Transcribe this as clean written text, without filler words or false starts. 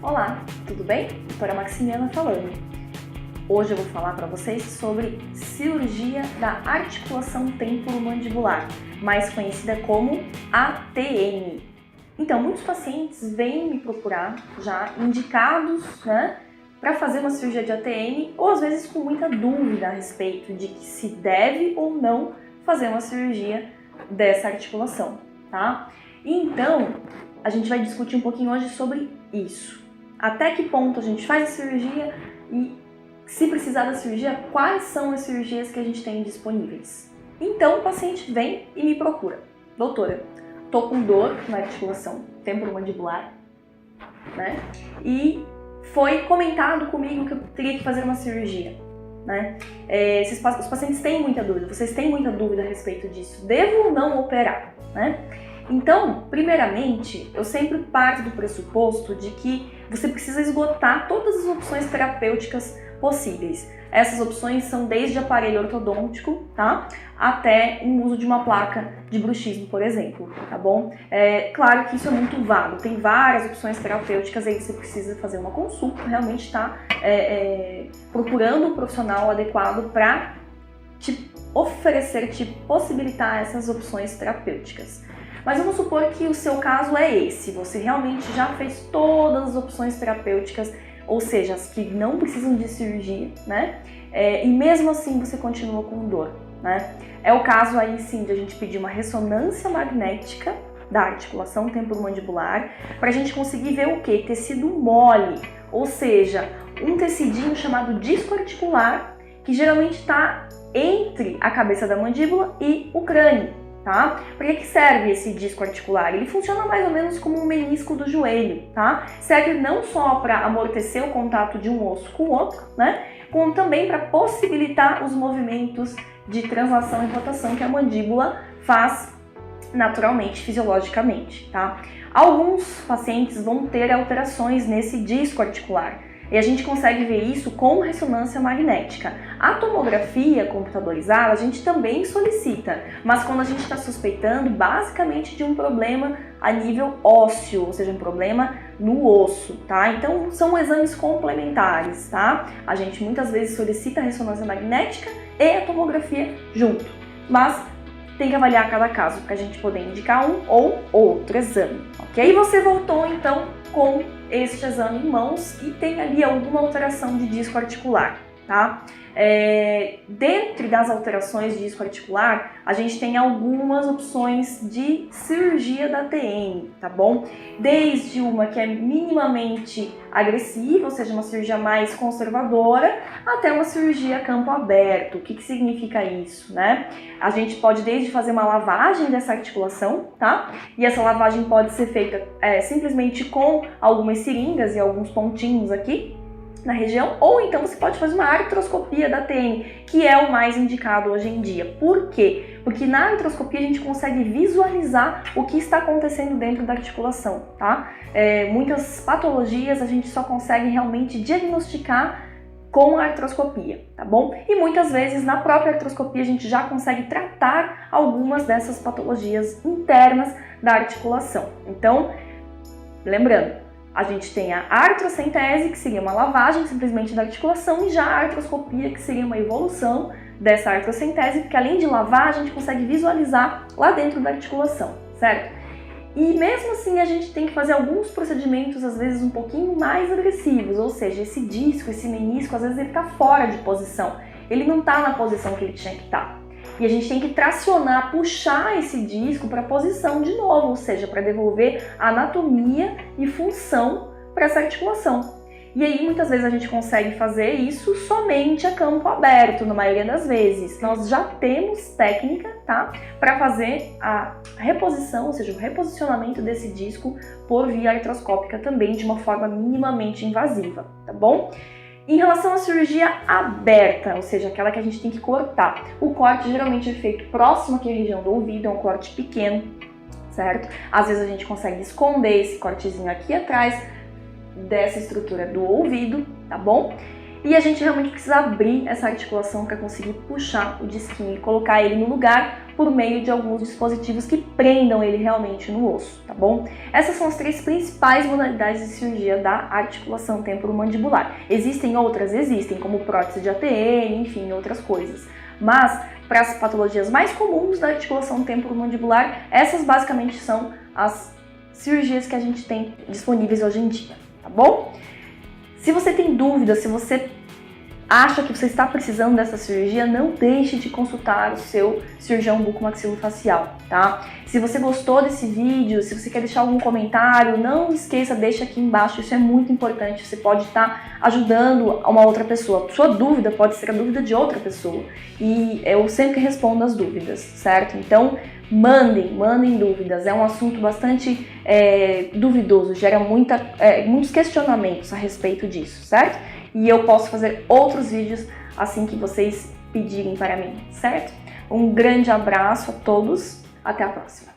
Olá, tudo bem? Doutora Maximiana falando. Hoje eu vou falar para vocês sobre cirurgia da articulação temporomandibular, mais conhecida como ATM. Então, muitos pacientes vêm me procurar já indicados, para fazer uma cirurgia de ATM, ou às vezes com muita dúvida a respeito de que se deve ou não fazer uma cirurgia dessa articulação, tá? Então, a gente vai discutir um pouquinho hoje sobre isso. Até que ponto a gente faz a cirurgia e, se precisar da cirurgia, quais são as cirurgias que a gente tem disponíveis. Então, o paciente vem e me procura. Doutora, tô com dor na articulação temporomandibular, E foi comentado comigo que eu teria que fazer uma cirurgia, Os pacientes têm muita dúvida, vocês têm muita dúvida a respeito disso. Devo ou não operar, Então, primeiramente, eu sempre parto do pressuposto de que você precisa esgotar todas as opções terapêuticas possíveis. Essas opções são desde aparelho ortodôntico, até o uso de uma placa de bruxismo, por exemplo, tá bom? Claro que isso é muito vago, tem várias opções terapêuticas aí que você precisa fazer uma consulta, realmente procurando um profissional adequado para te oferecer, te possibilitar essas opções terapêuticas. Mas vamos supor que o seu caso é esse, você realmente já fez todas as opções terapêuticas, ou seja, as que não precisam de cirurgia, E mesmo assim você continua com dor, É o caso aí sim de a gente pedir uma ressonância magnética da articulação temporomandibular para a gente conseguir ver o que? Tecido mole, ou seja, um tecidinho chamado disco articular que geralmente está entre a cabeça da mandíbula e o crânio. Para que serve esse disco articular? Ele funciona mais ou menos como um menisco do joelho, Serve não só para amortecer o contato de um osso com o outro, como também para possibilitar os movimentos de translação e rotação que a mandíbula faz naturalmente, fisiologicamente, Alguns pacientes vão ter alterações nesse disco articular. E a gente consegue ver isso com ressonância magnética. A tomografia computadorizada a gente também solicita, mas quando a gente está suspeitando basicamente de um problema a nível ósseo, ou seja, um problema no osso, Então são exames complementares, A gente muitas vezes solicita a ressonância magnética e a tomografia junto, mas tem que avaliar cada caso para a gente poder indicar um ou outro exame, ok? E você voltou então com este exame em mãos e tem ali alguma alteração de disco articular, Dentre das alterações de disco articular, a gente tem algumas opções de cirurgia da ATM, bom? Desde uma que é minimamente agressiva, ou seja, uma cirurgia mais conservadora, até uma cirurgia a campo aberto. O que significa isso, A gente pode desde fazer uma lavagem dessa articulação, E essa lavagem pode ser feita simplesmente com algumas seringas e alguns pontinhos aqui na região, ou então você pode fazer uma artroscopia da ATM, que é o mais indicado hoje em dia. Por quê? Porque na artroscopia a gente consegue visualizar o que está acontecendo dentro da articulação, Muitas patologias a gente só consegue realmente diagnosticar com a artroscopia, bom? E muitas vezes na própria artroscopia a gente já consegue tratar algumas dessas patologias internas da articulação. Então, lembrando, a gente tem a artrocentese, que seria uma lavagem simplesmente da articulação, e já a artroscopia, que seria uma evolução dessa artrocentese, porque além de lavar, a gente consegue visualizar lá dentro da articulação, certo? E mesmo assim a gente tem que fazer alguns procedimentos, às vezes um pouquinho mais agressivos, ou seja, esse disco, esse menisco, às vezes ele está fora de posição, ele não está na posição que ele tinha que estar. E a gente tem que tracionar, puxar esse disco para a posição de novo, ou seja, para devolver anatomia e função para essa articulação. E aí, muitas vezes a gente consegue fazer isso somente a campo aberto, na maioria das vezes. Nós já temos técnica, para fazer a reposição, ou seja, o reposicionamento desse disco por via artroscópica também, de uma forma minimamente invasiva, bom? Em relação à cirurgia aberta, ou seja, aquela que a gente tem que cortar, o corte geralmente é feito próximo aqui à região do ouvido, é um corte pequeno, certo? Às vezes a gente consegue esconder esse cortezinho aqui atrás dessa estrutura do ouvido, bom? e a gente realmente precisa abrir essa articulação para conseguir puxar o disquinho e colocar ele no lugar por meio de alguns dispositivos que prendam ele realmente no osso, tá bom? Essas são as 3 principais modalidades de cirurgia da articulação temporomandibular. Existem outras? Existem, como prótese de ATM, enfim, outras coisas. Mas, para as patologias mais comuns da articulação temporomandibular, essas basicamente são as cirurgias que a gente tem disponíveis hoje em dia, tá bom? Se você tem dúvidas, se você acha que você está precisando dessa cirurgia, não deixe de consultar o seu cirurgião bucomaxilofacial, tá? Se você gostou desse vídeo, se você quer deixar algum comentário, não esqueça, deixa aqui embaixo, isso é muito importante, você pode estar ajudando uma outra pessoa. Sua dúvida pode ser a dúvida de outra pessoa e eu sempre respondo as dúvidas, certo? Então, mandem dúvidas, é um assunto bastante duvidoso, gera muitos questionamentos a respeito disso, certo? E eu posso fazer outros vídeos assim que vocês pedirem para mim, certo? Um grande abraço a todos, até a próxima!